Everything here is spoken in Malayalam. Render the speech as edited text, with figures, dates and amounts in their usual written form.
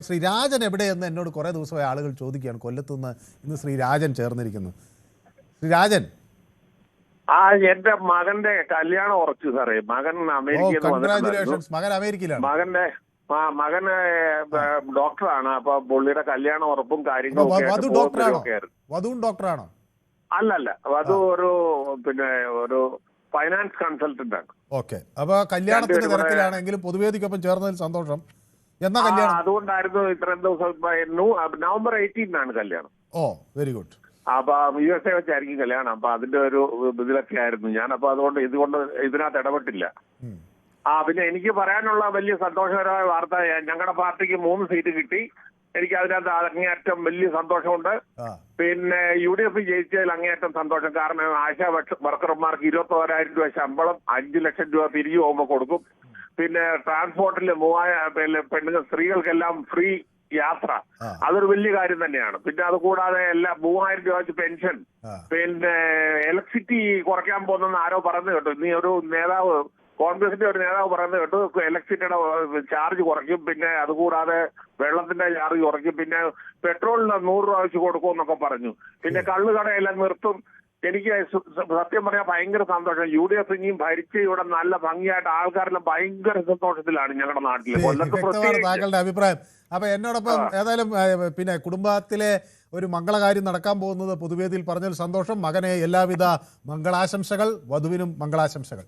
ശ്രീ രാജൻ എവിടെയെന്ന് എന്നോട് കുറേ ദിവസമായി ആളുകൾ ചോദിക്കുകയാണ്. കൊല്ലത്തുനിന്ന് ഇന്ന് ശ്രീ രാജൻ ചേർന്നിരിക്കുന്നു. ശ്രീ രാജൻ, എന്റെ മകന്റെ കല്യാണം ഉറച്ചു സാറേ. മകൻ അമേരിക്കയിൽ കൺഗ്രാറ്റുലേഷൻസ്. മകൻ അമേരിക്കയിലാണ്. മകന് ഡോക്ടറാണ്. അപ്പൊ പുള്ളിയുടെ കല്യാണം ഉറപ്പും കാര്യങ്ങളും വധുവും ഡോക്ടറാണോ? അല്ലല്ല, വധു ഒരു ഫൈനാൻസ് കൺസൾട്ടന്റ് ആണ്. ഓക്കെ, അപ്പൊ കല്യാണത്തിന്റെ തിരക്കിലാണെങ്കിലും പൊതുവേദിക്കൊപ്പം ചേർന്നതിൽ സന്തോഷം. എന്നാ കല്യാണം? അതുകൊണ്ടായിരുന്നു ഇത്രയും ദിവസം. നവംബർ 18 കല്യാണം. ഓ, വെരി ഗുഡ്. അപ്പൊ USA വെച്ചായിരിക്കും കല്യാണം. അപ്പൊ അതിന്റെ ഒരു ഇതിലൊക്കെ ആയിരുന്നു ഞാൻ. അപ്പൊ അതുകൊണ്ട് ഇതിനകത്ത് ഇടപെട്ടില്ല. പിന്നെ എനിക്ക് പറയാനുള്ള വലിയ സന്തോഷകരമായ വാർത്ത, ഞങ്ങളുടെ പാർട്ടിക്ക് 3 സീറ്റ് കിട്ടി. എനിക്ക് അതിനകത്ത് അങ്ങേയറ്റം വലിയ സന്തോഷമുണ്ട്. പിന്നെ UDF ജയിച്ചതിൽ അങ്ങേയറ്റം സന്തോഷം. കാരണം ആശാ വർക്കർമാർക്ക് 21,000 രൂപ ശമ്പളം, 5 ലക്ഷം രൂപ പിരിഞ്ഞു പോകുമ്പോൾ കൊടുക്കും. പിന്നെ ട്രാൻസ്പോർട്ടിൽ 3000 പെണ്ണുങ്ങൾ, സ്ത്രീകൾക്കെല്ലാം ഫ്രീ യാത്ര. അതൊരു വലിയ കാര്യം തന്നെയാണ്. പിന്നെ അത് കൂടാതെ 3000 രൂപ വെച്ച് പെൻഷൻ. പിന്നെ ഇലക്ട്രിസിറ്റി കുറയ്ക്കാൻ പോകുന്നെന്ന് ആരോ പറഞ്ഞു കേട്ടു. ഇനി ഒരു നേതാവ്, കോൺഗ്രസിന്റെ ഒരു നേതാവ് പറയുന്നത് കേട്ടു, ഇലക്ട്രിസിറ്റിയുടെ ചാർജ് കുറയ്ക്കും. പിന്നെ അതുകൂടാതെ വെള്ളത്തിന്റെ ചാർജ് കുറയ്ക്കും. പിന്നെ പെട്രോളിന് 100 രൂപ വെച്ച് കൊടുക്കുമെന്നൊക്കെ പറഞ്ഞു. പിന്നെ കള്ളുകടയെല്ലാം നിർത്തും. എനിക്ക് സത്യം പറയാൻ ഭയങ്കര സന്തോഷം. UDF ഇനിയും ഭരിച്ച് ഇവിടെ നല്ല ഭംഗിയായിട്ട് ആൾക്കാരെല്ലാം ഭയങ്കര സന്തോഷത്തിലാണ് ഞങ്ങളുടെ നാട്ടില്. താങ്കളുടെ അഭിപ്രായം. അപ്പൊ എന്നോടൊപ്പം ഏതായാലും പിന്നെ കുടുംബത്തിലെ ഒരു മംഗളകാര്യം നടക്കാൻ പോകുന്നത് പൊതുവേദിയിൽ പറഞ്ഞതിൽ സന്തോഷം. മകനെ എല്ലാവിധ മംഗളാശംസകൾ, വധുവിനും മംഗളാശംസകൾ.